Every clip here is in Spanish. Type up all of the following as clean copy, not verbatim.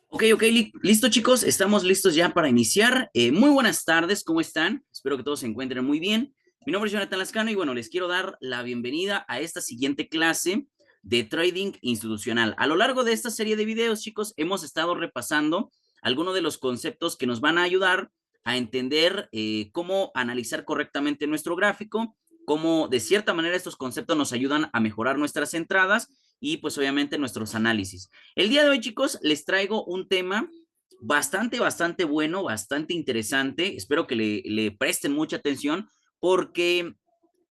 Ok, listo chicos, estamos listos ya para iniciar. Muy buenas tardes, ¿cómo están? Espero que todos se encuentren muy bien. Mi nombre es Jonathan Lascano y bueno, les quiero dar la bienvenida a esta siguiente clase de trading institucional. A lo largo de esta serie de videos, chicos, hemos estado repasando algunos de los conceptos que nos van a ayudar a entender cómo analizar correctamente nuestro gráfico, cómo de cierta manera estos conceptos nos ayudan a mejorar nuestras entradas y pues obviamente nuestros análisis. El día de hoy, chicos, les traigo un tema bastante bueno, bastante interesante. Espero que le presten mucha atención porque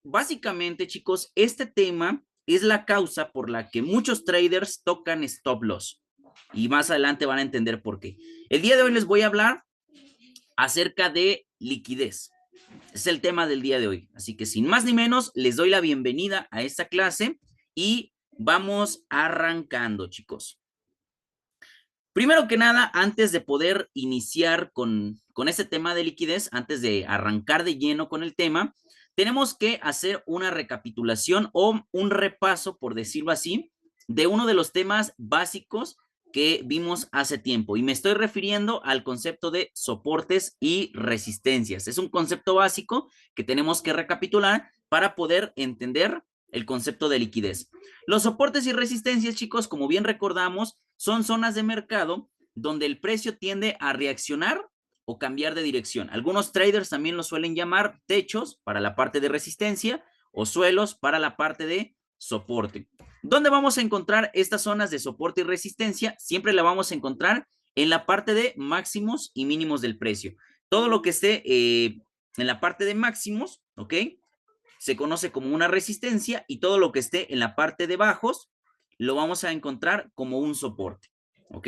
básicamente, chicos, este tema es la causa por la que muchos traders tocan stop loss. Y más adelante van a entender por qué. El día de hoy les voy a hablar acerca de liquidez. Es el tema del día de hoy. Así que sin más ni menos, les doy la bienvenida a esta clase y vamos arrancando, chicos. Primero que nada, antes de poder iniciar con este tema de liquidez, antes de arrancar de lleno con el tema, tenemos que hacer una recapitulación o un repaso, por decirlo así, de uno de los temas básicos que vimos hace tiempo. Y me estoy refiriendo al concepto de soportes y resistencias. Es un concepto básico que tenemos que recapitular para poder entender el concepto de liquidez. Los soportes y resistencias, chicos, como bien recordamos, son zonas de mercado donde el precio tiende a reaccionar o cambiar de dirección. Algunos traders también lo suelen llamar techos para la parte de resistencia o suelos para la parte de soporte. ¿Dónde vamos a encontrar estas zonas de soporte y resistencia? Siempre la vamos a encontrar en la parte de máximos y mínimos del precio. Todo lo que esté en la parte de máximos, ¿ok? Se conoce como una resistencia y todo lo que esté en la parte de bajos lo vamos a encontrar como un soporte, ¿ok?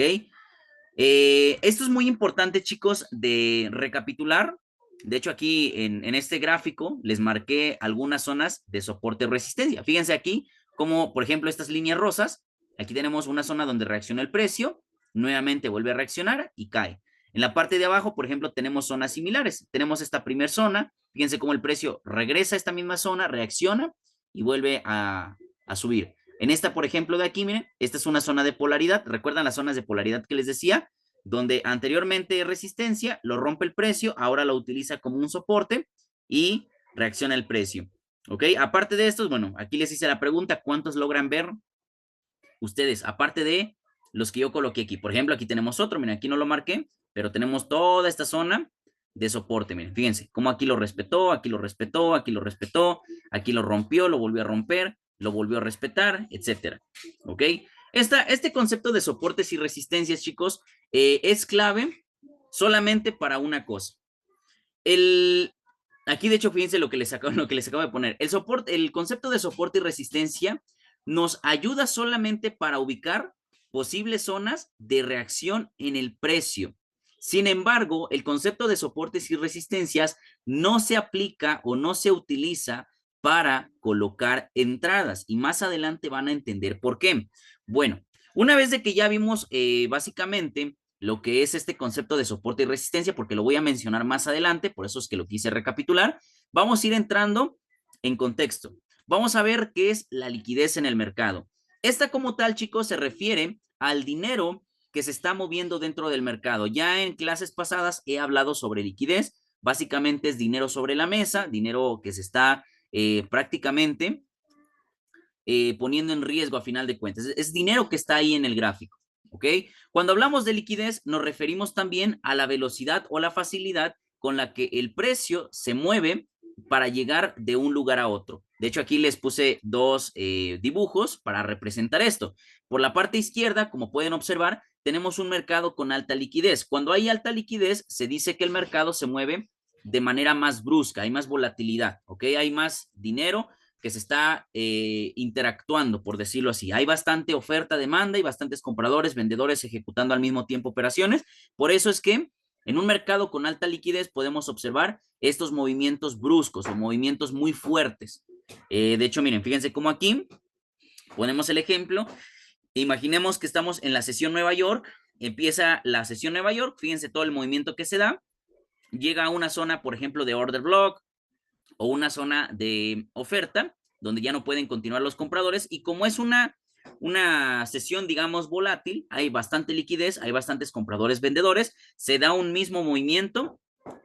Esto es muy importante, chicos, de recapitular. De hecho, aquí en este gráfico les marqué algunas zonas de soporte o resistencia. Fíjense aquí como, por ejemplo, estas líneas rosas. Aquí tenemos una zona donde reacciona el precio, nuevamente vuelve a reaccionar y cae. En la parte de abajo, por ejemplo, tenemos zonas similares. Tenemos esta primera zona. Fíjense cómo el precio regresa a esta misma zona, reacciona y vuelve a subir. En esta, por ejemplo, de aquí, miren, esta es una zona de polaridad. ¿Recuerdan las zonas de polaridad que les decía? Donde anteriormente resistencia, lo rompe el precio, ahora lo utiliza como un soporte y reacciona el precio. ¿Ok? Aparte de estos, bueno, aquí les hice la pregunta, ¿cuántos logran ver ustedes? Aparte de los que yo coloqué aquí. Por ejemplo, aquí tenemos otro, miren, aquí no lo marqué, pero tenemos toda esta zona de soporte, miren, fíjense, cómo aquí lo respetó, aquí lo respetó, aquí lo respetó, aquí lo rompió, lo volvió a romper, lo volvió a respetar, etcétera. ¿Ok? Este concepto de soportes y resistencias, chicos, es clave solamente para una cosa. El, aquí, de hecho, fíjense lo que les acabo de poner. El concepto de soporte y resistencia nos ayuda solamente para ubicar posibles zonas de reacción en el precio. Sin embargo, el concepto de soportes y resistencias no se aplica o no se utiliza para colocar entradas y más adelante van a entender por qué. Bueno, una vez de que ya vimos básicamente lo que es este concepto de soporte y resistencia, porque lo voy a mencionar más adelante, por eso es que lo quise recapitular, vamos a ir entrando en contexto. Vamos a ver qué es la liquidez en el mercado. Esta como tal, chicos, se refiere al dinero que se está moviendo dentro del mercado. Ya en clases pasadas he hablado sobre liquidez. Básicamente es dinero sobre la mesa, dinero que se está prácticamente poniendo en riesgo a final de cuentas. Es dinero que está ahí en el gráfico, ¿ok? Cuando hablamos de liquidez, nos referimos también a la velocidad o la facilidad con la que el precio se mueve para llegar de un lugar a otro. De hecho, aquí les puse dos dibujos para representar esto. Por la parte izquierda, como pueden observar, tenemos un mercado con alta liquidez. Cuando hay alta liquidez, se dice que el mercado se mueve de manera más brusca, hay más volatilidad, ¿ok? Hay más dinero que se está interactuando, por decirlo así. Hay bastante oferta, demanda y bastantes compradores, vendedores ejecutando al mismo tiempo operaciones. Por eso es que en un mercado con alta liquidez podemos observar estos movimientos bruscos o movimientos muy fuertes. De hecho, miren, fíjense cómo aquí ponemos el ejemplo. Imaginemos que estamos en la sesión Nueva York, empieza la sesión Nueva York, fíjense todo el movimiento que se da, llega a una zona, por ejemplo, de order block, o una zona de oferta donde ya no pueden continuar los compradores y como es una una sesión, digamos, volátil, hay bastante liquidez, hay bastantes compradores, vendedores, se da un mismo movimiento,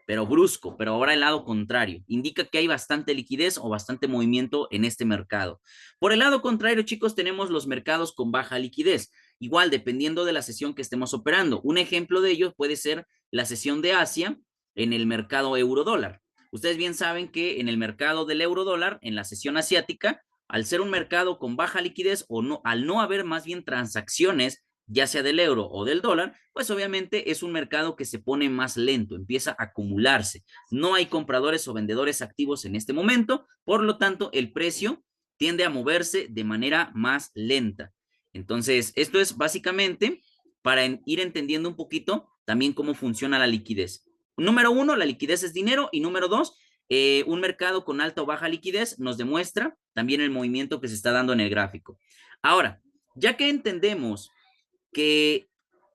pero brusco, pero ahora el lado contrario. Indica que hay bastante liquidez o bastante movimiento en este mercado. Por el lado contrario, chicos, tenemos los mercados con baja liquidez. Igual, dependiendo de la sesión que estemos operando. Un ejemplo de ello puede ser la sesión de Asia en el mercado euro-dólar. Ustedes bien saben que en el mercado del euro-dólar, en la sesión asiática, al ser un mercado con baja liquidez o no, al no haber más bien transacciones, ya sea del euro o del dólar, pues obviamente es un mercado que se pone más lento, empieza a acumularse. No hay compradores o vendedores activos en este momento, por lo tanto el precio tiende a moverse de manera más lenta. Entonces, esto es básicamente para ir entendiendo un poquito también cómo funciona la liquidez. Número uno, la liquidez es dinero, y número dos, un mercado con alta o baja liquidez nos demuestra también el movimiento que se está dando en el gráfico. Ahora, ya que entendemos que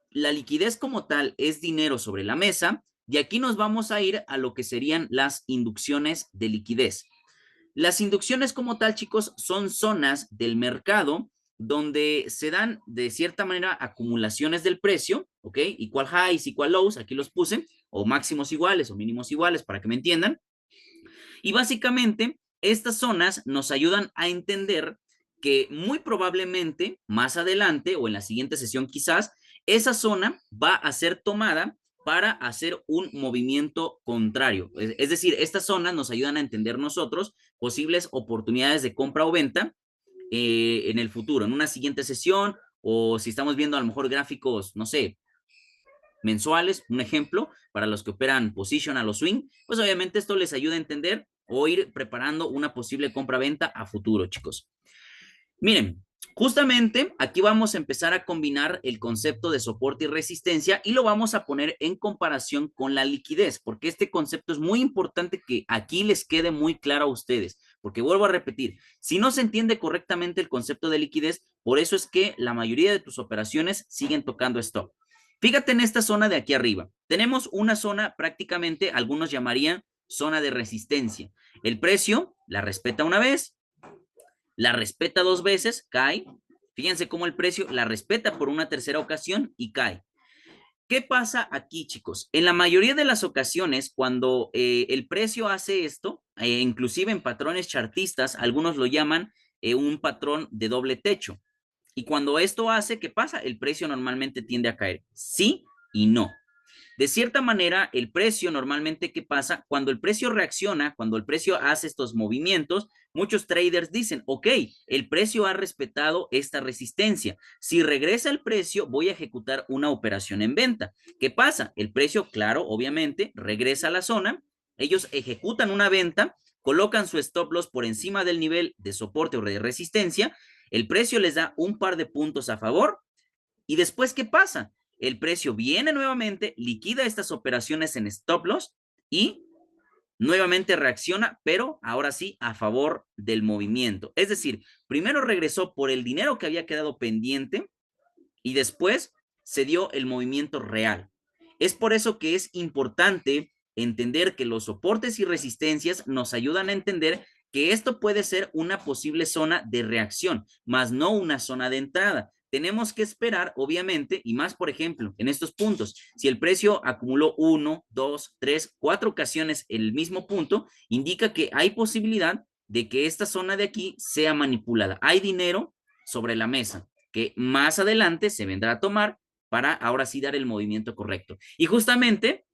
la liquidez como tal es dinero sobre la mesa, de aquí nos vamos a ir a lo que serían las inducciones de liquidez. Las inducciones como tal, chicos, son zonas del mercado donde se dan de cierta manera acumulaciones del precio, ¿ok? Equal highs, equal lows, aquí los puse, o máximos iguales o mínimos iguales para que me entiendan. Y básicamente, estas zonas nos ayudan a entender que muy probablemente más adelante o en la siguiente sesión quizás, esa zona va a ser tomada para hacer un movimiento contrario. Es decir, estas zonas nos ayudan a entender nosotros posibles oportunidades de compra o venta en el futuro, en una siguiente sesión, o si estamos viendo a lo mejor gráficos, no sé, mensuales, un ejemplo, para los que operan position o swing, pues obviamente esto les ayuda a entender o ir preparando una posible compra-venta a futuro, chicos. Miren, justamente aquí vamos a empezar a combinar el concepto de soporte y resistencia y lo vamos a poner en comparación con la liquidez, porque este concepto es muy importante que aquí les quede muy claro a ustedes, porque vuelvo a repetir, si no se entiende correctamente el concepto de liquidez, por eso es que la mayoría de tus operaciones siguen tocando stop. Fíjate en esta zona de aquí arriba. Tenemos una zona prácticamente, algunos llamarían zona de resistencia. El precio la respeta una vez, la respeta dos veces, cae. Fíjense cómo el precio la respeta por una tercera ocasión y cae. ¿Qué pasa aquí, chicos? En la mayoría de las ocasiones, cuando el precio hace esto, inclusive en patrones chartistas, algunos lo llaman un patrón de doble techo. Y cuando esto hace, ¿qué pasa? El precio normalmente tiende a caer. Sí y no. De cierta manera, el precio normalmente, ¿qué pasa? Cuando el precio reacciona, cuando el precio hace estos movimientos, muchos traders dicen, ok, el precio ha respetado esta resistencia. Si regresa el precio, voy a ejecutar una operación en venta. ¿Qué pasa? El precio, claro, obviamente, regresa a la zona. Ellos ejecutan una venta, colocan su stop loss por encima del nivel de soporte o de resistencia. El precio les da un par de puntos a favor. ¿Y después qué pasa? El precio viene nuevamente, liquida estas operaciones en stop loss y nuevamente reacciona, pero ahora sí a favor del movimiento. Es decir, primero regresó por el dinero que había quedado pendiente y después se dio el movimiento real. Es por eso que es importante entender que los soportes y resistencias nos ayudan a entender que esto puede ser una posible zona de reacción, más no una zona de entrada. Tenemos que esperar, obviamente, y más, por ejemplo, en estos puntos, si el precio acumuló 1, 2, 3, 4 ocasiones el mismo punto, indica que hay posibilidad de que esta zona de aquí sea manipulada. Hay dinero sobre la mesa que más adelante se vendrá a tomar para ahora sí dar el movimiento correcto. Y justamente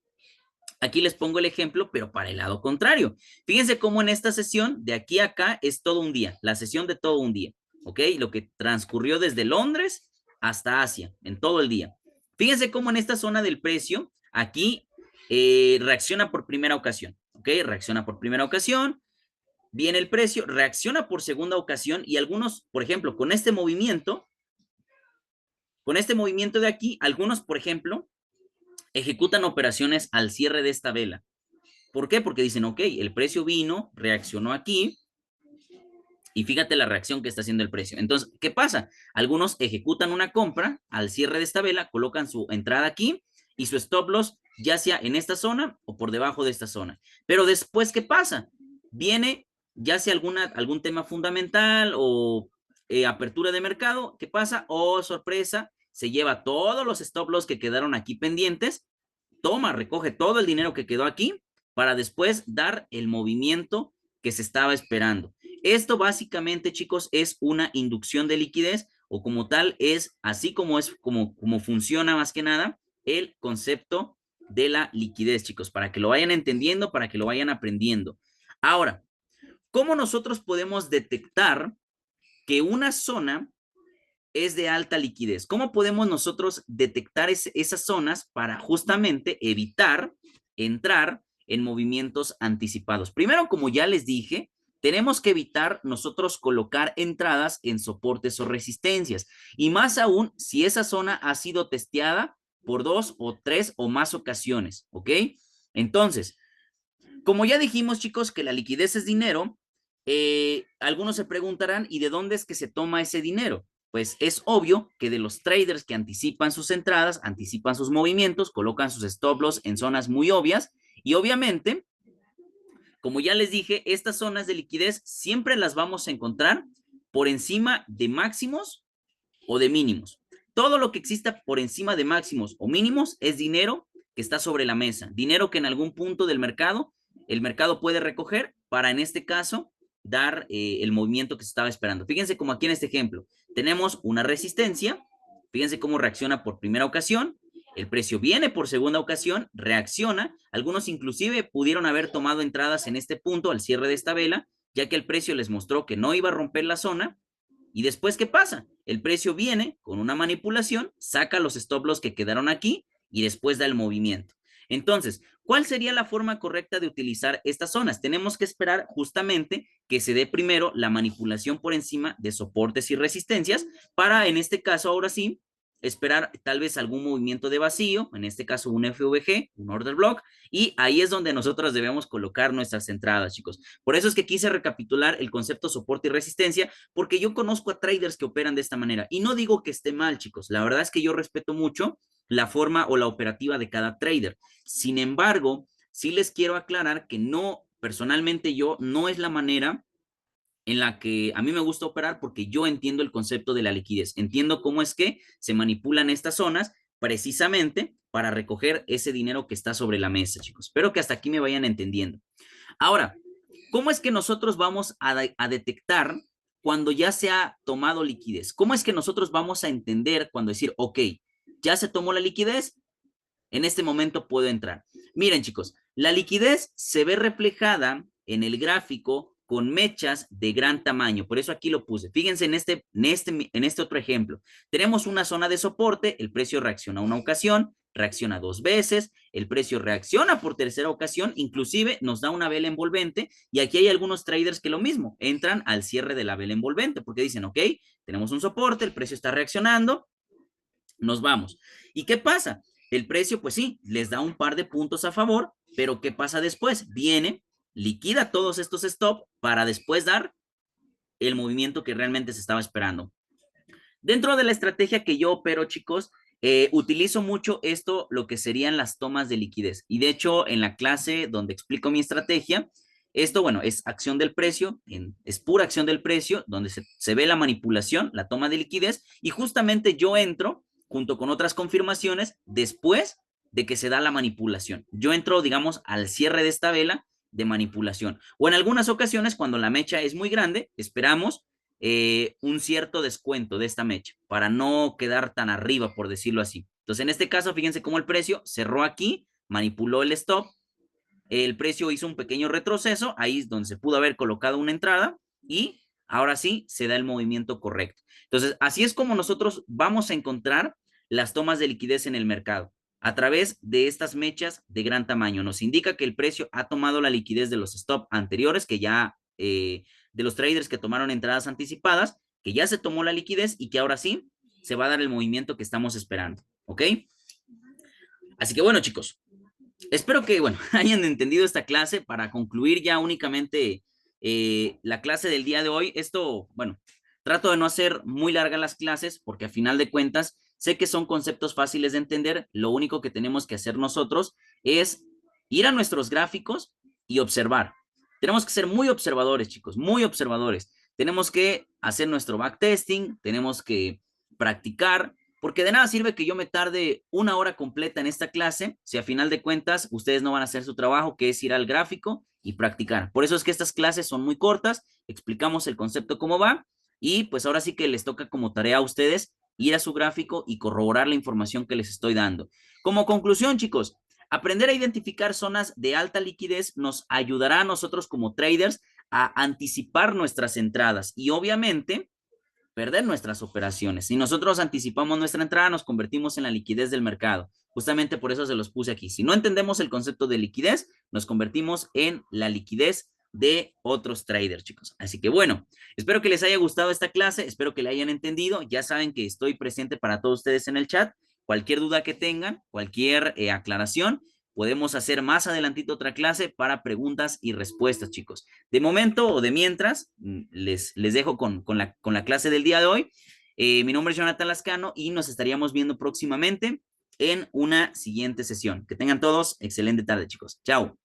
aquí les pongo el ejemplo, pero para el lado contrario. Fíjense cómo en esta sesión de aquí a acá es todo un día, la sesión de todo un día, ¿ok? Lo que transcurrió desde Londres hasta Asia, en todo el día. Fíjense cómo en esta zona del precio, aquí reacciona por primera ocasión, ¿ok? Reacciona por primera ocasión, viene el precio, reacciona por segunda ocasión y algunos, por ejemplo, con este movimiento de aquí, algunos, por ejemplo, ejecutan operaciones al cierre de esta vela. ¿Por qué? Porque dicen, ok, el precio vino, reaccionó aquí, y fíjate la reacción que está haciendo el precio. Entonces, ¿qué pasa? Algunos ejecutan una compra al cierre de esta vela, colocan su entrada aquí y su stop loss ya sea en esta zona o por debajo de esta zona. Pero después, ¿qué pasa? Viene ya sea algún tema fundamental o apertura de mercado, ¿qué pasa? Oh, sorpresa, se lleva todos los stop loss que quedaron aquí pendientes, toma, recoge todo el dinero que quedó aquí para después dar el movimiento que se estaba esperando. Esto básicamente, chicos, es una inducción de liquidez o como tal es así como es como funciona más que nada el concepto de la liquidez, chicos, para que lo vayan entendiendo, para que lo vayan aprendiendo. Ahora, ¿cómo nosotros podemos detectar que una zona es de alta liquidez? ¿Cómo podemos nosotros detectar esas zonas para justamente evitar entrar en movimientos anticipados? Primero, como ya les dije, tenemos que evitar nosotros colocar entradas en soportes o resistencias. Y más aún si esa zona ha sido testeada por 2 o 3 o más ocasiones, ¿ok? Entonces, como ya dijimos, chicos, que la liquidez es dinero, algunos se preguntarán, ¿y de dónde es que se toma ese dinero? Pues es obvio que de los traders que anticipan sus entradas, anticipan sus movimientos, colocan sus stop loss en zonas muy obvias y obviamente, como ya les dije, estas zonas de liquidez siempre las vamos a encontrar por encima de máximos o de mínimos. Todo lo que exista por encima de máximos o mínimos es dinero que está sobre la mesa, dinero que en algún punto del mercado el mercado puede recoger para, en este caso, dar el movimiento que se estaba esperando. Fíjense como aquí en este ejemplo, tenemos una resistencia, fíjense cómo reacciona por primera ocasión, el precio viene por segunda ocasión, reacciona, algunos inclusive pudieron haber tomado entradas en este punto al cierre de esta vela, ya que el precio les mostró que no iba a romper la zona. Y después, ¿qué pasa? El precio viene con una manipulación, saca los stop loss que quedaron aquí y después da el movimiento. Entonces, ¿cuál sería la forma correcta de utilizar estas zonas? Tenemos que esperar justamente que se dé primero la manipulación por encima de soportes y resistencias para, en este caso, ahora sí, esperar tal vez algún movimiento de vacío, en este caso un FVG, un order block, y ahí es donde nosotros debemos colocar nuestras entradas, chicos. Por eso es que quise recapitular el concepto soporte y resistencia, porque yo conozco a traders que operan de esta manera, y no digo que esté mal, chicos, la verdad es que yo respeto mucho la forma o la operativa de cada trader. Sin embargo, sí les quiero aclarar que no, personalmente yo, no es la manera en la que a mí me gusta operar porque yo entiendo el concepto de la liquidez, entiendo cómo es que se manipulan estas zonas precisamente para recoger ese dinero que está sobre la mesa, chicos. Espero que hasta aquí me vayan entendiendo. Ahora, ¿cómo es que nosotros vamos a detectar cuando ya se ha tomado liquidez? ¿Cómo es que nosotros vamos a entender cuando decir, ok, ya se tomó la liquidez, en este momento puedo entrar? Miren, chicos, la liquidez se ve reflejada en el gráfico con mechas de gran tamaño. Por eso aquí lo puse. Fíjense en este otro ejemplo. Tenemos una zona de soporte, el precio reacciona una ocasión, reacciona dos veces, el precio reacciona por tercera ocasión, inclusive nos da una vela envolvente y aquí hay algunos traders que lo mismo, entran al cierre de la vela envolvente porque dicen, ok, tenemos un soporte, el precio está reaccionando, nos vamos. ¿Y qué pasa? El precio, pues sí, les da un par de puntos a favor, pero ¿qué pasa después? Viene, liquida todos estos stop para después dar el movimiento que realmente se estaba esperando. Dentro de la estrategia que yo opero, chicos, utilizo mucho esto, lo que serían las tomas de liquidez. Y de hecho, en la clase donde explico mi estrategia, esto, bueno, es acción del precio, es pura acción del precio, donde se ve la manipulación, la toma de liquidez, y justamente yo entro junto con otras confirmaciones después de que se da la manipulación. Yo entro, digamos, al cierre de esta vela de manipulación. O en algunas ocasiones, cuando la mecha es muy grande, esperamos un cierto descuento de esta mecha para no quedar tan arriba, por decirlo así. Entonces, en este caso, fíjense cómo el precio cerró aquí, manipuló el stop, el precio hizo un pequeño retroceso, ahí es donde se pudo haber colocado una entrada y ahora sí se da el movimiento correcto. Entonces, así es como nosotros vamos a encontrar las tomas de liquidez en el mercado a través de estas mechas de gran tamaño. Nos indica que el precio ha tomado la liquidez de los stop anteriores, que ya de los traders que tomaron entradas anticipadas, que ya se tomó la liquidez y que ahora sí se va a dar el movimiento que estamos esperando. ¿Ok? Así que bueno, chicos, espero que, bueno, hayan entendido esta clase para concluir ya únicamente la clase del día de hoy. Esto, bueno, trato de no hacer muy largas las clases porque a final de cuentas sé que son conceptos fáciles de entender. Lo único que tenemos que hacer nosotros es ir a nuestros gráficos y observar. Tenemos que ser muy observadores, chicos, muy observadores. Tenemos que hacer nuestro backtesting, tenemos que practicar, porque de nada sirve que yo me tarde una hora completa en esta clase si a final de cuentas ustedes no van a hacer su trabajo, que es ir al gráfico y practicar. Por eso es que estas clases son muy cortas, explicamos el concepto cómo va y pues ahora sí que les toca como tarea a ustedes ir a su gráfico y corroborar la información que les estoy dando. Como conclusión, chicos, aprender a identificar zonas de alta liquidez nos ayudará a nosotros como traders a anticipar nuestras entradas y obviamente perder nuestras operaciones. Si nosotros anticipamos nuestra entrada, nos convertimos en la liquidez del mercado. Justamente por eso se los puse aquí. Si no entendemos el concepto de liquidez, nos convertimos en la liquidez de otros traders, chicos. Así que bueno, espero que les haya gustado esta clase, espero que la hayan entendido. Ya saben que estoy presente para todos ustedes en el chat. Cualquier duda que tengan, cualquier aclaración, podemos hacer más adelantito otra clase para preguntas y respuestas, chicos. De momento o de mientras, les dejo con la clase del día de hoy. Mi nombre es Jonathan Lascano y nos estaríamos viendo próximamente en una siguiente sesión. Que tengan todos excelente tarde, chicos. Chao.